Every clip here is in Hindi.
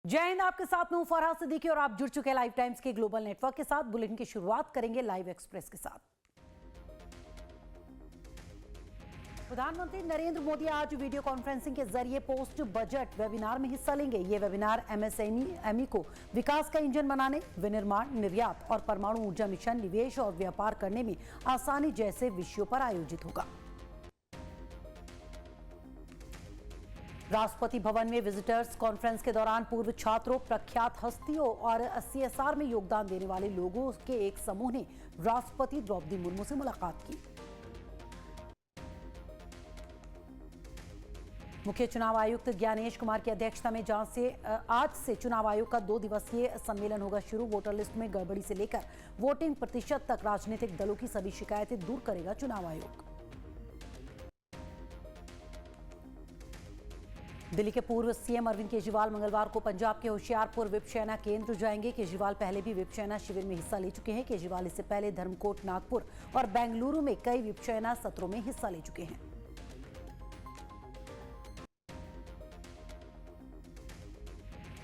जय हिंद, आपके साथ मैं हूं फरहाद सिद्दीकी और आप जुड़ चुके हैं लाइव टाइम्स के ग्लोबल नेटवर्क के साथ। बुलेटिन की शुरुआत करेंगे लाइव एक्सप्रेस के साथ। प्रधानमंत्री नरेंद्र मोदी आज वीडियो कॉन्फ्रेंसिंग के जरिए पोस्ट बजट वेबिनार में हिस्सा लेंगे। ये वेबिनार एमएसएमई को विकास का इंजन बनाने, विनिर्माण, निर्यात और परमाणु ऊर्जा मिशन, निवेश और व्यापार करने में आसानी जैसे विषयों पर आयोजित होगा। राष्ट्रपति भवन में विजिटर्स कॉन्फ्रेंस के दौरान पूर्व छात्रों, प्रख्यात हस्तियों और सीएसआर में योगदान देने वाले लोगों के एक समूह ने राष्ट्रपति द्रौपदी मुर्मू से मुलाकात की। मुख्य चुनाव आयुक्त ज्ञानेश कुमार की अध्यक्षता में आज से चुनाव आयोग का 2 दिवसीय सम्मेलन होगा शुरू। वोटर लिस्ट में गड़बड़ी से लेकर वोटिंग प्रतिशत तक राजनीतिक दलों की सभी शिकायतें दूर करेगा चुनाव आयोग। दिल्ली के पूर्व सीएम अरविंद केजरीवाल मंगलवार को पंजाब के होशियारपुर विपसेना केंद्र जाएंगे। केजरीवाल पहले भी विपसेना शिविर में हिस्सा ले चुके हैं। केजरीवाल इससे पहले धर्मकोट, नागपुर और बेंगलुरु में कई विपसेना सत्रों में हिस्सा ले चुके हैं।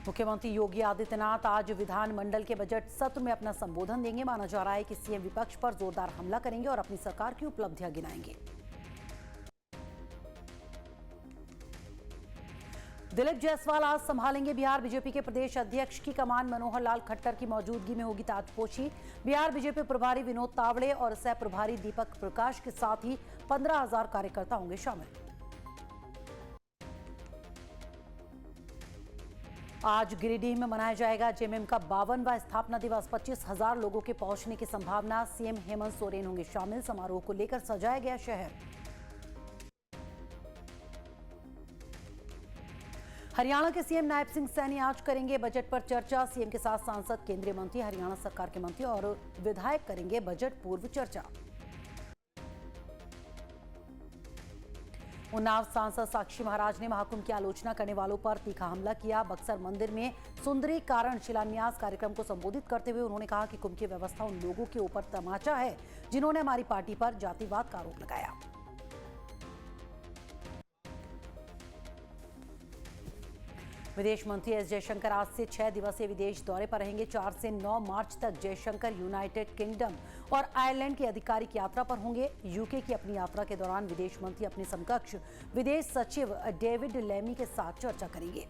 मुख्यमंत्री योगी आदित्यनाथ आज विधानमंडल के बजट सत्र में अपना संबोधन देंगे। माना जा रहा है कि सीएम विपक्ष पर जोरदार हमला करेंगे और अपनी सरकार की उपलब्धियां गिनाएंगे। दिलीप जायसवाल आज संभालेंगे बिहार बीजेपी के प्रदेश अध्यक्ष की कमान। मनोहर लाल खट्टर की मौजूदगी में होगी ताजपोशी। बिहार बीजेपी प्रभारी विनोद तावड़े और सह प्रभारी दीपक प्रकाश के साथ ही 15,000 कार्यकर्ता होंगे शामिल। आज गिरिडीह में मनाया जाएगा जेएमएम का 52वां स्थापना दिवस। 25,000 लोगों के पहुंचने की संभावना। सीएम हेमंत सोरेन होंगे शामिल। समारोह को लेकर सजाया गया शहर। हरियाणा के सीएम नायब सिंह सैनी आज करेंगे बजट पर चर्चा। सीएम के साथ सांसद, केंद्रीय मंत्री, हरियाणा सरकार के मंत्री और विधायक करेंगे बजट पूर्व चर्चा। उन्नाव सांसद साक्षी महाराज ने महाकुंभ की आलोचना करने वालों पर तीखा हमला किया। बक्सर मंदिर में सुंदरीकरण शिलान्यास कार्यक्रम को संबोधित करते हुए उन्होंने कहा कि कुंभ की व्यवस्था उन लोगों के ऊपर तमाचा है जिन्होंने हमारी पार्टी पर जातिवाद का आरोप लगाया। विदेश मंत्री एस जयशंकर आज से 6 दिवसीय विदेश दौरे पर रहेंगे। 4 से 9 मार्च तक जयशंकर यूनाइटेड किंगडम और आयरलैंड की आधिकारिक यात्रा पर होंगे। यूके की अपनी यात्रा के दौरान विदेश मंत्री अपने समकक्ष विदेश सचिव डेविड लेमी के साथ चर्चा करेंगे।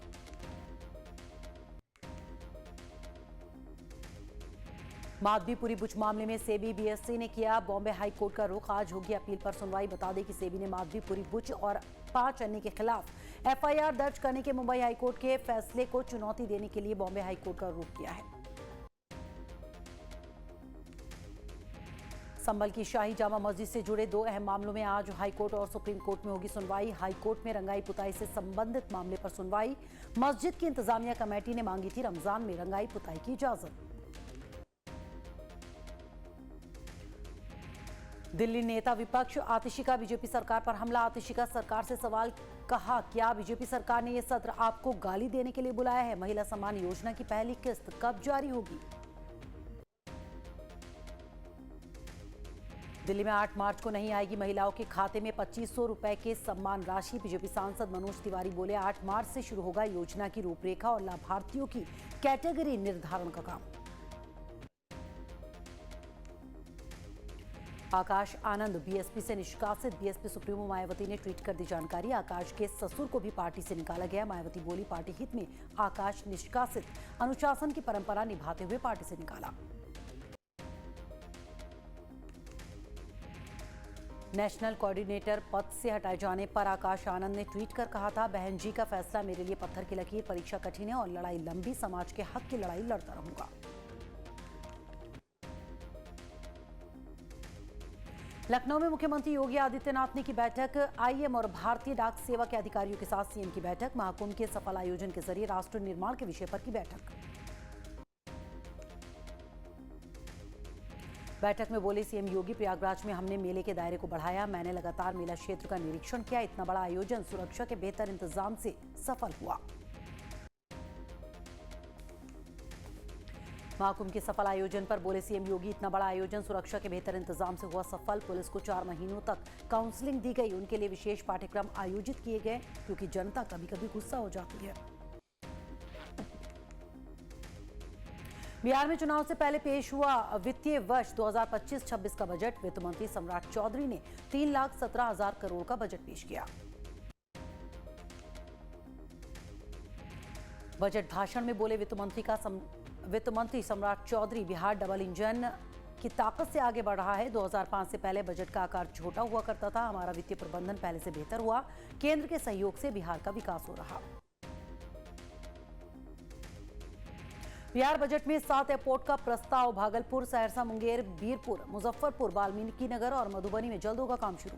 माधवीपुरी बुच मामले में सेबी बीएसई ने किया बॉम्बे हाईकोर्ट का रुख। आज होगी अपील पर सुनवाई। बता दें कि सेबी ने माधवीपुरी बुच और 5 अन्य के खिलाफ एफआईआर दर्ज करने के मुंबई हाईकोर्ट के फैसले को चुनौती देने के लिए बॉम्बे हाईकोर्ट का रुख किया है। संभल की शाही जामा मस्जिद से जुड़े 2 अहम मामलों में आज हाईकोर्ट और सुप्रीम कोर्ट में होगी सुनवाई। हाईकोर्ट में रंगाई पुताई से संबंधित मामले पर सुनवाई। मस्जिद की इंतजामिया कमेटी ने मांगी थी रमजान में रंगाई पुताई की इजाजत। दिल्ली नेता विपक्ष आतिशी का बीजेपी सरकार पर हमला। आतिशी का सरकार से सवाल, कहा क्या बीजेपी सरकार ने यह सत्र आपको गाली देने के लिए बुलाया है? महिला सम्मान योजना की पहली किस्त कब जारी होगी? दिल्ली में 8 मार्च को नहीं आएगी महिलाओं के खाते में 2500 रुपए के सम्मान राशि। बीजेपी सांसद मनोज तिवारी बोले 8 मार्च से शुरू होगा योजना की रूपरेखा और लाभार्थियों की कैटेगरी निर्धारण का काम। आकाश आनंद बीएसपी से निष्कासित। बीएसपी सुप्रीमो मायावती ने ट्वीट कर दी जानकारी। आकाश के ससुर को भी पार्टी से निकाला गया। मायावती बोली पार्टी हित में आकाश निष्कासित। अनुशासन की परंपरा निभाते हुए पार्टी से निकाला। नेशनल कोऑर्डिनेटर पद से हटाए जाने पर आकाश आनंद ने ट्वीट कर कहा था, बहन जी का फैसला मेरे लिए पत्थर की लकीर। परीक्षा कठिन है और लड़ाई लंबी। समाज के हक की लड़ाई लड़ता रहूंगा। लखनऊ में मुख्यमंत्री योगी आदित्यनाथ ने की बैठक। आईएम और भारतीय डाक सेवा के अधिकारियों के साथ सीएम की बैठक। महाकुंभ के सफल आयोजन के जरिए राष्ट्र निर्माण के विषय पर की बैठक। बैठक में बोले सीएम योगी, प्रयागराज में हमने मेले के दायरे को बढ़ाया। मैंने लगातार मेला क्षेत्र का निरीक्षण किया। इतना बड़ा आयोजन सुरक्षा के बेहतर इंतजाम से सफल हुआ। महाकुंभ के सफल आयोजन पर बोले सीएम योगी, इतना बड़ा आयोजन सुरक्षा के बेहतर इंतजाम से हुआ सफल। पुलिस को 4 महीनों तक काउंसलिंग दी गई। उनके लिए विशेष पाठ्यक्रम आयोजित किए गए क्योंकि जनता कभी कभी गुस्सा हो जाती है। बिहार में चुनाव से पहले पेश हुआ वित्तीय वर्ष 2025-26 का बजट। वित्त मंत्री सम्राट चौधरी ने 3,17,000 करोड़ का बजट पेश किया। बजट भाषण में बोले वित्त मंत्री सम्राट चौधरी, बिहार डबल इंजन की ताकत से आगे बढ़ रहा है। 2005 से पहले बजट का आकार छोटा हुआ करता था। हमारा वित्तीय प्रबंधन पहले से बेहतर हुआ। केंद्र के सहयोग से बिहार का विकास हो रहा। बिहार बजट में 7 एयरपोर्ट का प्रस्ताव। भागलपुर, सहरसा, मुंगेर, बीरपुर, मुजफ्फरपुर, वाल्मीकि नगर और मधुबनी में जल्द होगा काम शुरू।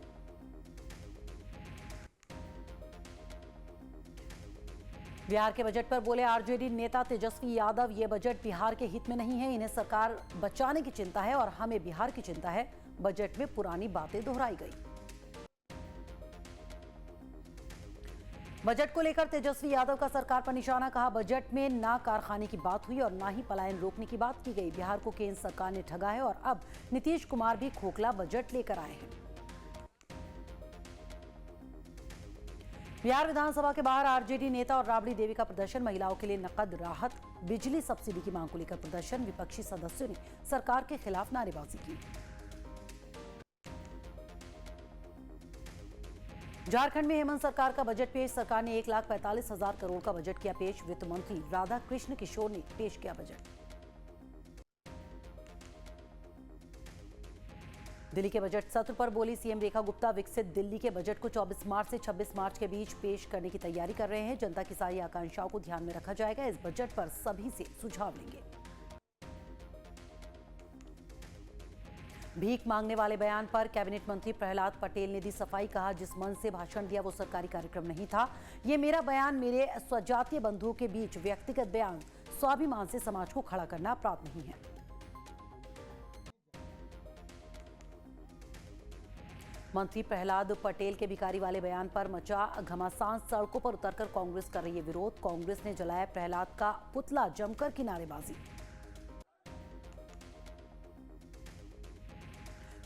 बिहार के बजट पर बोले आरजेडी नेता तेजस्वी यादव, ये बजट बिहार के हित में नहीं है। इन्हें सरकार बचाने की चिंता है और हमें बिहार की चिंता है। बजट में पुरानी बातें दोहराई गई। बजट को लेकर तेजस्वी यादव का सरकार पर निशाना। कहा, बजट में ना कारखाने की बात हुई और ना ही पलायन रोकने की बात की गई। बिहार को केंद्र सरकार ने ठगा है और अब नीतीश कुमार भी खोखला बजट लेकर आए हैं। बिहार विधानसभा के बाहर आरजेडी नेता और राबड़ी देवी का प्रदर्शन। महिलाओं के लिए नकद राहत, बिजली सब्सिडी की मांग को लेकर प्रदर्शन। विपक्षी सदस्यों ने सरकार के खिलाफ नारेबाजी की। झारखंड में हेमंत सरकार का बजट पेश। सरकार ने 1,45,000 करोड़ का बजट किया पेश। वित्त मंत्री राधा कृष्ण किशोर ने पेश किया बजट। दिल्ली के बजट सत्र पर बोली सीएम रेखा गुप्ता, विकसित दिल्ली के बजट को 24 मार्च से 26 मार्च के बीच पेश करने की तैयारी कर रहे हैं। जनता की सारी आकांक्षाओं को ध्यान में रखा जाएगा। इस बजट पर सभी से सुझाव लेंगे। भीख मांगने वाले बयान पर कैबिनेट मंत्री प्रहलाद पटेल ने दी सफाई। कहा, जिस मन से भाषण दिया वो सरकारी कार्यक्रम नहीं था। ये मेरा बयान मेरे स्वजातीय बंधुओं के बीच व्यक्तिगत बयान, स्वाभिमान से समाज को खड़ा करना अपराध नहीं है। मंत्री प्रहलाद पटेल के भिखारी वाले बयान पर मचा घमासान। सड़कों पर उतरकर कांग्रेस कर रही है विरोध। कांग्रेस ने जलाया प्रहलाद का पुतला, जमकर की नारेबाजी।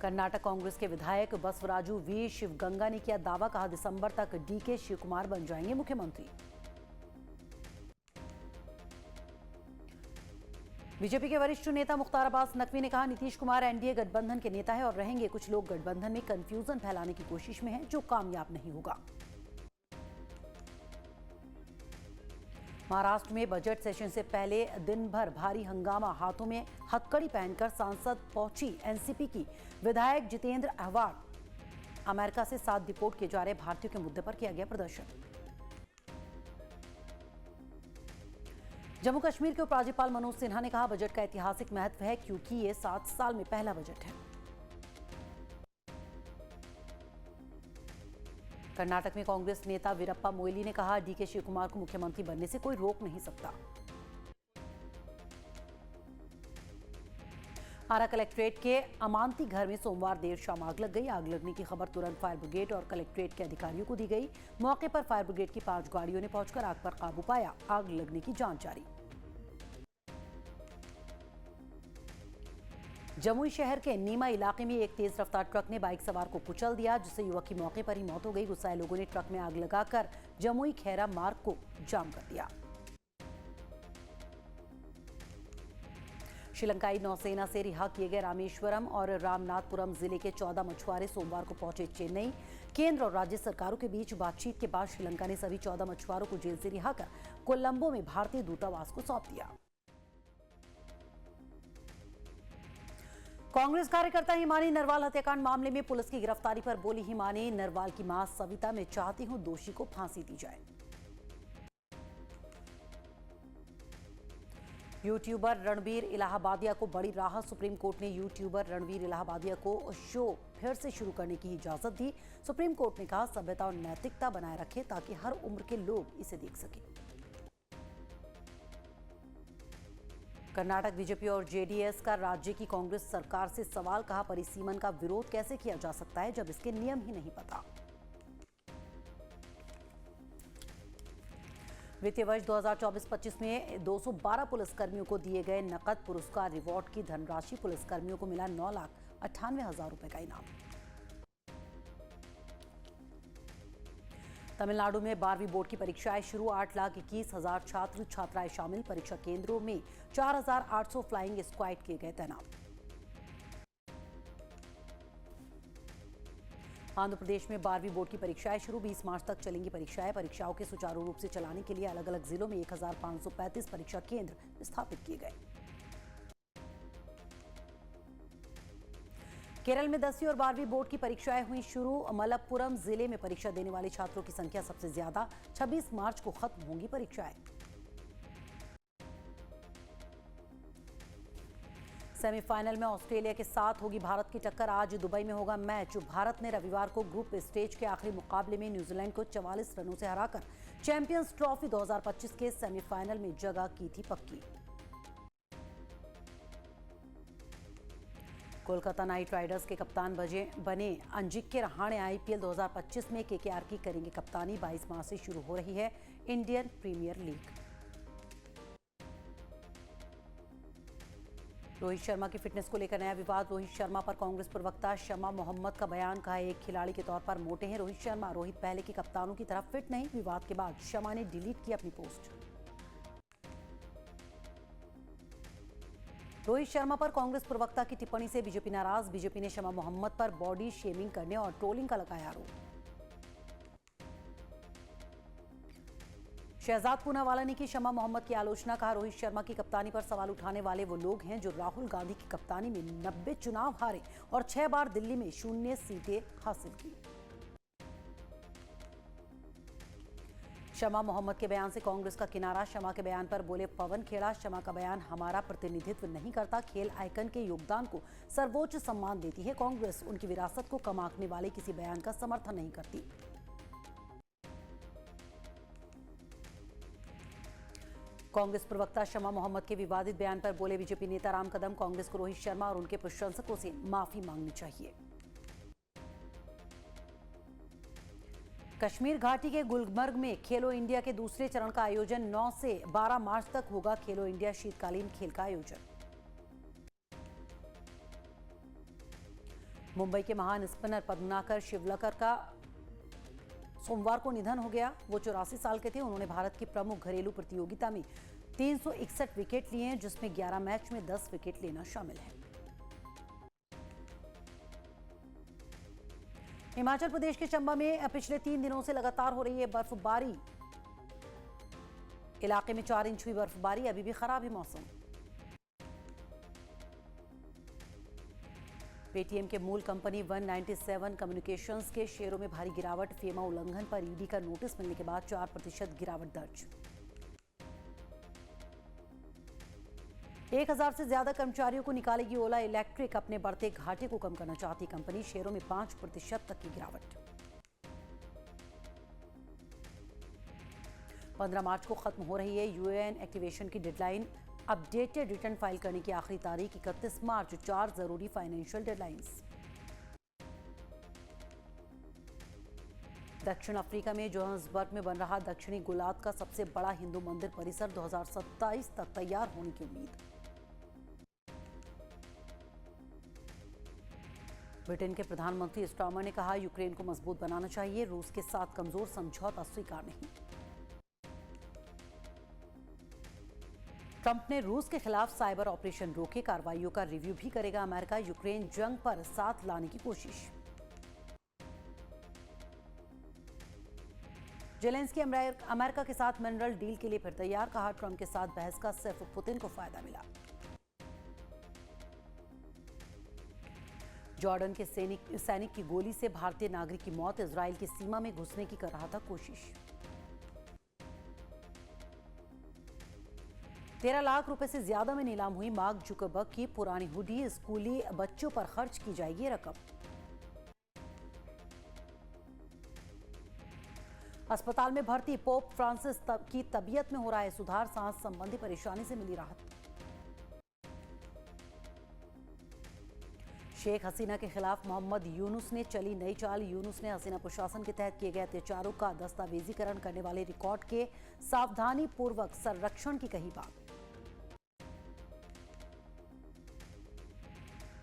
कर्नाटक कांग्रेस के विधायक बसवराजू वी शिवगंगा ने किया दावा। कहा, दिसंबर तक डीके शिवकुमार बन जाएंगे मुख्यमंत्री। बीजेपी के वरिष्ठ नेता मुख्तार अब्बास नकवी ने कहा, नीतीश कुमार एनडीए गठबंधन के नेता है और रहेंगे। कुछ लोग गठबंधन में कंफ्यूजन फैलाने की कोशिश में हैं, जो कामयाब नहीं होगा। महाराष्ट्र में बजट सेशन से पहले दिन भर भारी हंगामा। हाथों में हथकड़ी पहनकर सांसद पहुंची एनसीपी की विधायक जितेंद्र अहवाड। अमेरिका से 7 डिपोर्ट किए जा रहे भारतीयों के मुद्दे पर किया गया प्रदर्शन। जम्मू कश्मीर के उपराज्यपाल मनोज सिन्हा ने कहा, बजट का ऐतिहासिक महत्व है क्योंकि ये 7 साल में पहला बजट है। कर्नाटक में कांग्रेस नेता वीरप्पा मोइली ने कहा, डीके शिवकुमार को मुख्यमंत्री बनने से कोई रोक नहीं सकता। आरा कलेक्ट्रेट के अमानती घर में सोमवार देर शाम आग लग गई। आग लगने की खबर तुरंत फायर ब्रिगेड और कलेक्ट्रेट के अधिकारियों को दी गई। मौके पर फायर ब्रिगेड की 5 गाड़ियों ने पहुंचकर आग पर काबू पाया। आग लगने की जांच जारी। जमुई शहर के नीमा इलाके में एक तेज रफ्तार ट्रक ने बाइक सवार को कुचल दिया, जिससे युवक की मौके पर ही मौत हो गई। गुस्साए लोगों ने ट्रक में आग लगाकर जमुई खैरा मार्ग को जाम कर दिया। श्रीलंकाई नौसेना से रिहा किए गए रामेश्वरम और रामनाथपुरम जिले के 14 मछुआरे सोमवार को पहुंचे चेन्नई। केंद्र और राज्य सरकारों के बीच बातचीत के बाद श्रीलंका ने सभी 14 मछुआरों को जेल से रिहा कर कोलंबो में भारतीय दूतावास को सौंप दिया। कांग्रेस कार्यकर्ता हिमानी नरवाल हत्याकांड मामले में पुलिस की गिरफ्तारी पर बोली हिमानी, नरवाल की मां सविता, मैं चाहती हूं दोषी को फांसी दी जाए। यूट्यूबर रणवीर इलाहाबादिया को बड़ी राहत। सुप्रीम कोर्ट ने यूट्यूबर रणवीर इलाहाबादिया को शो फिर से शुरू करने की इजाजत दी। सुप्रीम कोर्ट ने कहा, सभ्यता और नैतिकता बनाए रखें ताकि हर उम्र के लोग इसे देख सकें। कर्नाटक बीजेपी और जेडीएस का राज्य की कांग्रेस सरकार से सवाल। कहा, परिसीमन का विरोध कैसे किया जा सकता है जब इसके नियम ही नहीं पता। वित्तीय वर्ष 2024-25 में 212 पुलिसकर्मियों को दिए गए नकद पुरस्कार रिवॉर्ड की धनराशि। पुलिसकर्मियों को मिला 9,98,000 रुपए का इनाम। तमिलनाडु में 12वीं बोर्ड की परीक्षाएं शुरू। 8,21,000 छात्र छात्राएं शामिल। परीक्षा केंद्रों में 4,800 फ्लाइंग स्क्वाड किए गए तैनात। आंध्र प्रदेश में 12वीं बोर्ड की परीक्षाएं शुरू। 20 मार्च तक चलेंगी परीक्षाएं। परीक्षाओं के सुचारू रूप से चलाने के लिए अलग अलग जिलों में 1,535 परीक्षा केंद्र स्थापित किए गए। केरल में 10वीं और 12वीं बोर्ड की परीक्षाएं हुई शुरू। मलप्पुरम जिले में परीक्षा देने वाले छात्रों की संख्या सबसे ज्यादा। 26 मार्च को खत्म होंगी परीक्षाएं। सेमीफाइनल में ऑस्ट्रेलिया के साथ होगी भारत की टक्कर। आज दुबई में होगा मैच। भारत ने रविवार को ग्रुप स्टेज के आखिरी मुकाबले में न्यूजीलैंड को 44 रनों से हराकर चैंपियंस ट्रॉफी 2025 के सेमीफाइनल में जगह की थी पक्की। कोलकाता नाइट राइडर्स के कप्तान बने अंजिक्य रहाणे आईपीएल 2025 में केकेआर की करेंगे कप्तानी। 22 मार्च से शुरू हो रही है Indian Premier League. Rohit Sharma की फिटनेस को लेकर नया विवाद। रोहित शर्मा पर कांग्रेस प्रवक्ता शमा मोहम्मद का बयान। कहा एक खिलाड़ी के तौर पर मोटे हैं रोहित शर्मा। रोहित पहले के कप्तानों की तरह फिट नहीं। विवाद के बाद शमा ने डिलीट की अपनी पोस्ट। रोहित शर्मा पर कांग्रेस प्रवक्ता की टिप्पणी से बीजेपी नाराज। बीजेपी ने शमा मोहम्मद पर बॉडी शेमिंग करने और ट्रोलिंग का लगाया आरोप। शहजाद पूनावाला ने की शमा मोहम्मद की आलोचना। कहा रोहित शर्मा की कप्तानी पर सवाल उठाने वाले वो लोग हैं जो राहुल गांधी की कप्तानी में 90 चुनाव हारे और 6 बार दिल्ली में 0 सीटें हासिल की। शमा मोहम्मद के बयान से कांग्रेस का किनारा। शमा के बयान पर बोले पवन खेड़ा। शमा का बयान हमारा प्रतिनिधित्व नहीं करता। खेल आइकन के योगदान को सर्वोच्च सम्मान देती है कांग्रेस। उनकी विरासत को कम आंकने वाले किसी बयान का समर्थन नहीं करती। कांग्रेस प्रवक्ता शमा मोहम्मद के विवादित बयान पर बोले बीजेपी नेता राम कदम। कांग्रेस को रोहित शर्मा और उनके प्रशंसकों से माफी मांगनी चाहिए। कश्मीर घाटी के गुलमर्ग में खेलो इंडिया के दूसरे चरण का आयोजन। 9 से 12 मार्च तक होगा खेलो इंडिया शीतकालीन खेल का आयोजन। मुंबई के महान स्पिनर पद्मनाकर शिवलकर का सोमवार को निधन हो गया। वो 84 साल के थे। उन्होंने भारत की प्रमुख घरेलू प्रतियोगिता में 361 विकेट लिए हैं, जिसमें 11 मैच में 10 विकेट लेना शामिल है। हिमाचल प्रदेश के चंबा में पिछले 3 दिनों से लगातार हो रही है बर्फबारी। इलाके में 4 इंच हुई बर्फबारी। अभी भी खराब है मौसम। पेटीएम के मूल कंपनी 197 कम्युनिकेशंस के शेयरों में भारी गिरावट। फेमा उल्लंघन पर ईडी का नोटिस मिलने के बाद 4% गिरावट दर्ज। 1000 से ज्यादा कर्मचारियों को निकालेगी ओला इलेक्ट्रिक। अपने बढ़ते घाटे को कम करना चाहती कंपनी। शेयरों में 5% तक की गिरावट। 15 मार्च को खत्म हो रही है यूएएन एक्टिवेशन की डेडलाइन। अपडेटेड रिटर्न फाइल करने की आखिरी तारीख 31 मार्च। 4 जरूरी फाइनेंशियल डेडलाइंस। दक्षिण अफ्रीका में जोहान्सबर्ग में बन रहा दक्षिणी गोलार्ध का सबसे बड़ा हिंदू मंदिर परिसर 2027 तक तैयार होने की उम्मीद। ब्रिटेन के प्रधानमंत्री स्टार्मर ने कहा यूक्रेन को मजबूत बनाना चाहिए। रूस के साथ कमजोर समझौता स्वीकार नहीं। ट्रंप ने रूस के खिलाफ साइबर ऑपरेशन रोके। कार्रवाइयों का रिव्यू भी करेगा अमेरिका। यूक्रेन जंग पर साथ लाने की कोशिश। जेलेंस्की अमेरिका के साथ मिनरल डील के लिए फिर तैयार। कहा ट्रंप के साथ बहस का सिर्फ पुतिन को फायदा मिला। जॉर्डन के सैनिक की गोली से भारतीय नागरिक की मौत। इजराइल की सीमा में घुसने की कर रहा था कोशिश। 13 लाख रुपए से ज्यादा में नीलाम हुई मार्क जुकरबर्ग की पुरानी हुडी। स्कूली बच्चों पर खर्च की जाएगी ये रकम। अस्पताल में भर्ती पोप फ्रांसिस की तबीयत में हो रहा है सुधार। सांस संबंधी परेशानी से मिली राहत। शेख हसीना के खिलाफ मोहम्मद यूनुस ने चली नई चाल। यूनुस ने हसीना प्रशासन के तहत किए गए अत्याचारों का दस्तावेजीकरण करने वाले रिकॉर्ड के सावधानीपूर्वक संरक्षण की कही बात।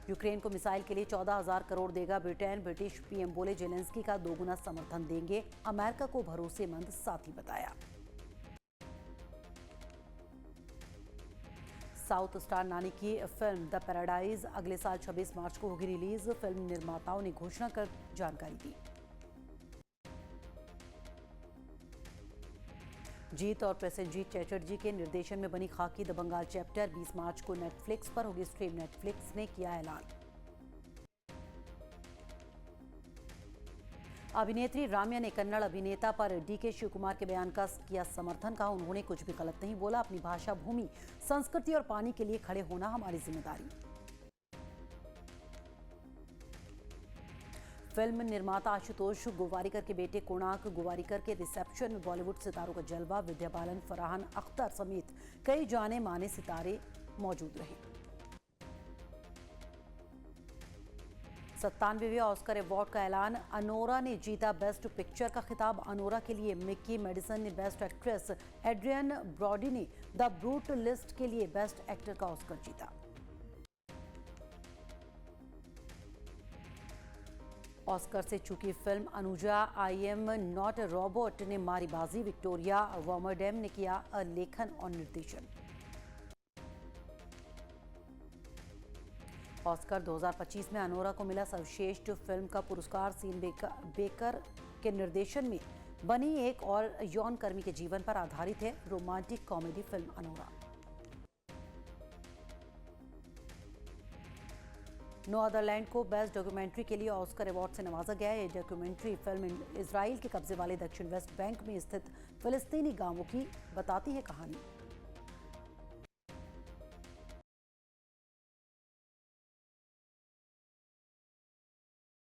यूक्रेन को मिसाइल के लिए 14,000 करोड़ देगा ब्रिटेन। ब्रिटिश पीएम बोले जेलेंस्की का दोगुना समर्थन देंगे, अमेरिका को भरोसेमंद साथी बताया। साउथ स्टार नानी की फिल्म द पैराडाइज अगले साल 26 मार्च को होगी रिलीज। फिल्म निर्माताओं ने घोषणा कर जानकारी दी। जीत और प्रसेनजीत चटर्जी के निर्देशन में बनी खाकी द बंगाल चैप्टर 20 मार्च को नेटफ्लिक्स पर होगी स्ट्रीम। नेटफ्लिक्स ने किया ऐलान। अभिनेत्री राम्या ने कन्नड़ अभिनेता पर डीके शिव कुमार के बयान का किया समर्थन। कहा उन्होंने कुछ भी गलत नहीं बोला, अपनी भाषा, भूमि, संस्कृति और पानी के लिए खड़े होना हमारी जिम्मेदारी। फिल्म निर्माता आशुतोष गोवारिकर के बेटे कोणार्क गोवारिकर के रिसेप्शन में बॉलीवुड सितारों का जलवा। विद्या बालन, फरहान अख्तर समेत कई जाने माने सितारे मौजूद रहे। 97वें ऑस्कर अवार्ड का ऐलान। अनोरा ने जीता बेस्ट पिक्चर का खिताब। अनोरा के लिए मिक्की मेडिसन ने बेस्ट एक्ट्रेस, एड्रियन ब्रॉडी ने द ब्रूट लिस्ट के लिए बेस्ट एक्टर का ऑस्कर जीता। ऑस्कर से चूकी film Anuja I am not a robot ने मारी बाजी। विक्टोरिया वॉमरडेम ने किया लेखन और निर्देशन। ऑस्कर 2025 में अनोरा को मिला सर्वश्रेष्ठ फिल्म का पुरस्कार। सीन बेकर के निर्देशन में बनी एक और यौन कर्मी के जीवन पर आधारित है romantic comedy film Anora. No Other Land को बेस्ट डॉक्यूमेंट्री के लिए ऑस्कर अवार्ड से नवाजा गया है। ये डॉक्यूमेंट्री फिल्म इजराइल के कब्जे वाले दक्षिण वेस्ट बैंक में स्थित फिलिस्तीनी गांवों की बताती है कहानी।